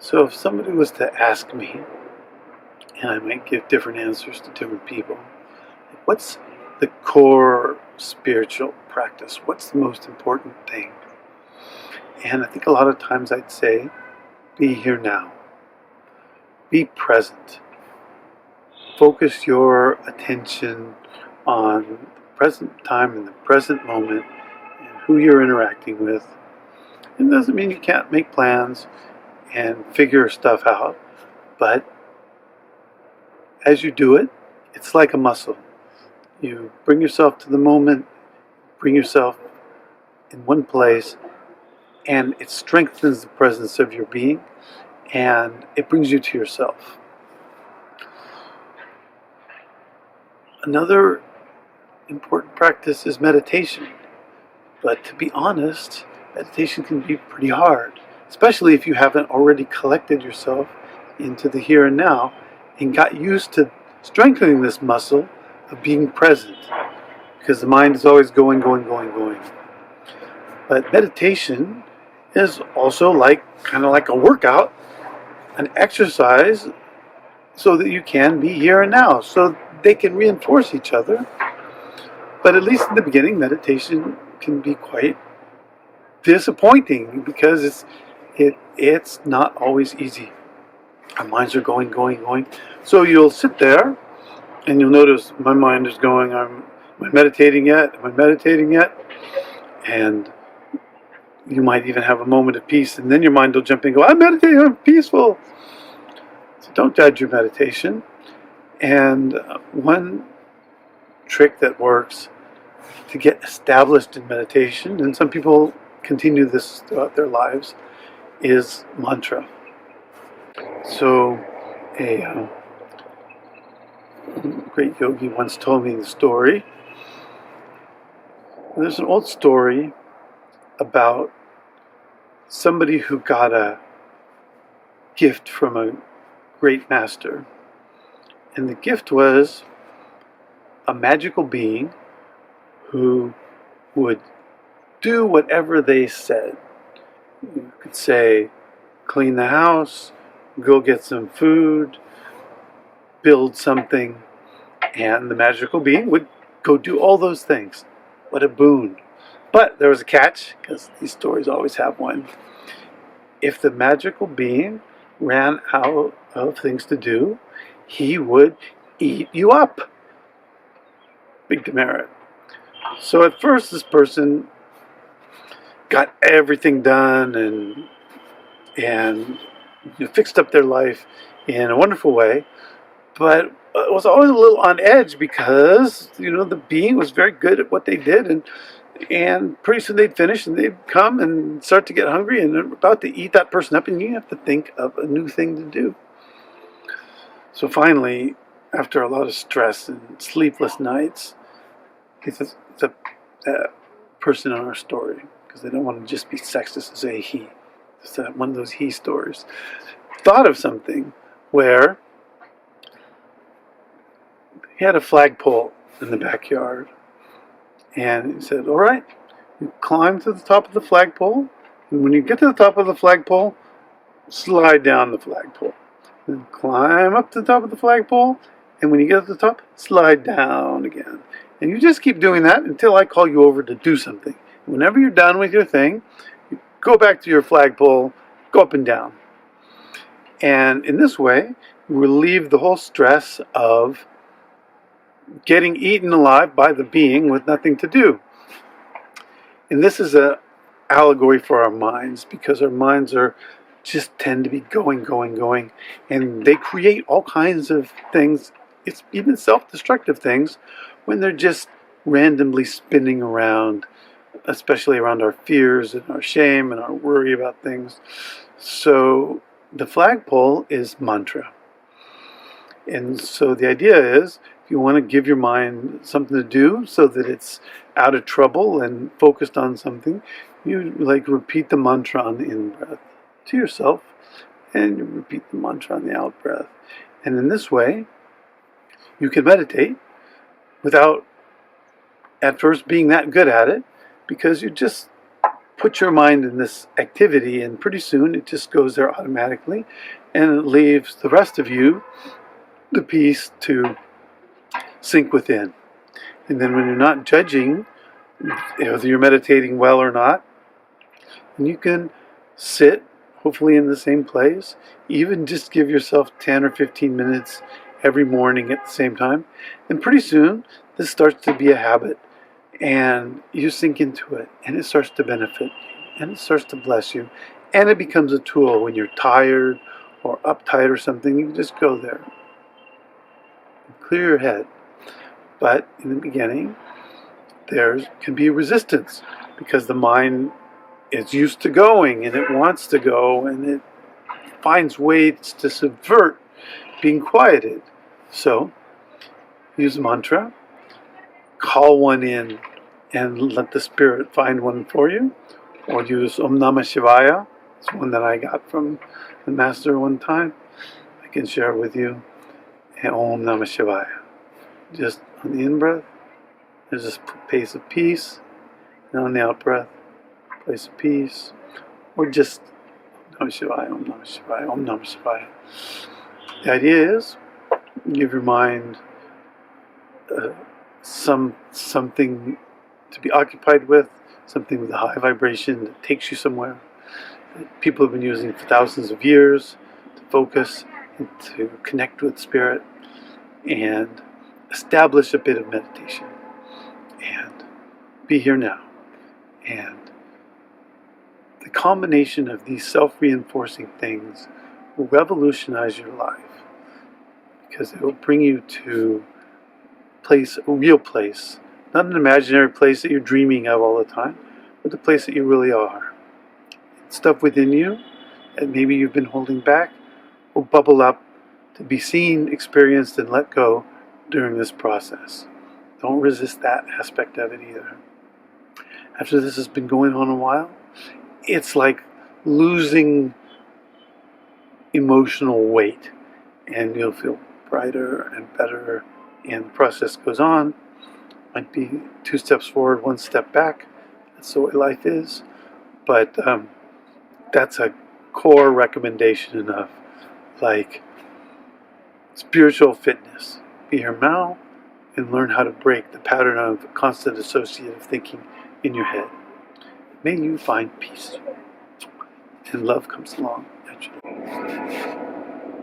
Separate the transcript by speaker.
Speaker 1: So if somebody was to ask me, and I might give different answers to different people, what's the core spiritual practice? What's the most important thing? And I think a lot of times I'd say, be here now. Be present. Focus your attention on the present time and the present moment and who you're interacting with. It doesn't mean you can't make plans and figure stuff out, but as you do it, it's like a muscle. You bring yourself to the moment, bring yourself in one place, and it strengthens the presence of your being, and it brings you to yourself. Another important practice is meditation. But to be honest, meditation can be pretty hard, especially if you haven't already collected yourself into the here and now and got used to strengthening this muscle of being present, because the mind is always going, going, going, going. But meditation is also kind of like a workout, an exercise, so that you can be here and now, so they can reinforce each other. But at least in the beginning, meditation can be quite disappointing because it's not always easy. Our minds are going, going, going. So you'll sit there and you'll notice my mind is going, am I meditating yet? Am I meditating yet? And you might even have a moment of peace, and then your mind will jump in and go, I'm meditating, I'm peaceful. So don't judge your meditation. And one trick that works to get established in meditation, and some people continue this throughout their lives, is mantra. So a great yogi once told me the story. There's an old story about somebody who got a gift from a great master. And the gift was a magical being who would do whatever they said. You could say, clean the house, go get some food, build something, and the magical being would go do all those things. What a boon. But there was a catch, because these stories always have one. If the magical being ran out of things to do, he would eat you up. Big demerit. So at first this person got everything done and fixed up their life in a wonderful way, but it was always a little on edge because the being was very good at what they did, and pretty soon they'd finish and they'd come and start to get hungry and they're about to eat that person up, and you have to think of a new thing to do. So finally, after a lot of stress and sleepless nights, it's a person in our story, because they don't want to just be sexist and say he. It's one of those he stories. Thought of something where he had a flagpole in the backyard, and he said, all right, you climb to the top of the flagpole, and when you get to the top of the flagpole, slide down the flagpole. Then climb up to the top of the flagpole, and when you get to the top, slide down again. And you just keep doing that until I call you over to do something. Whenever you're done with your thing, you go back to your flagpole, go up and down. And in this way, you relieve the whole stress of getting eaten alive by the being with nothing to do. And this is an allegory for our minds, because our minds just tend to be going, going, going, and they create all kinds of things. It's even self-destructive things when they're just randomly spinning around, especially around our fears and our shame and our worry about things. So the flagpole is mantra. And so the idea is, if you want to give your mind something to do so that it's out of trouble and focused on something, you repeat the mantra on the in-breath to yourself, and you repeat the mantra on the out-breath. And in this way, you can meditate without at first being that good at it, because you're just put your mind in this activity, and pretty soon it just goes there automatically, and it leaves the rest of you, the peace, to sink within. And then when you're not judging whether you're meditating well or not, and you can sit, hopefully in the same place, even just give yourself 10 or 15 minutes every morning at the same time, and pretty soon this starts to be a habit, and you sink into it, and it starts to benefit you, and it starts to bless you, and it becomes a tool when you're tired or uptight or something. You can just go there, clear your head. But in the beginning, there can be resistance because the mind is used to going, and it wants to go, and it finds ways to subvert being quieted. So use a mantra, call one in, and let the spirit find one for you, or use Om Namah Shivaya. It's one that I got from the master one time. I can share it with you. And Om Namah Shivaya. Just on the in-breath, there's this place of peace, and on the out-breath, place of peace, or just Om Namah Shivaya, Om Namah Shivaya, Om Namah Shivaya. The idea is, give your mind something to be occupied with, something with a high vibration that takes you somewhere. That people have been using for thousands of years to focus and to connect with spirit and establish a bit of meditation and be here now. And the combination of these self-reinforcing things will revolutionize your life, because it will bring you to a real place, not an imaginary place that you're dreaming of all the time, but the place that you really are. Stuff within you that maybe you've been holding back will bubble up to be seen, experienced, and let go during this process. Don't resist that aspect of it either. After this has been going on a while, it's like losing emotional weight, and you'll feel brighter and better, and the process goes on. Might be 2 steps forward, 1 step back. That's the way life is. But that's a core recommendation enough, like spiritual fitness. Be here now and learn how to break the pattern of constant associative thinking in your head. May you find peace, and love comes along naturally.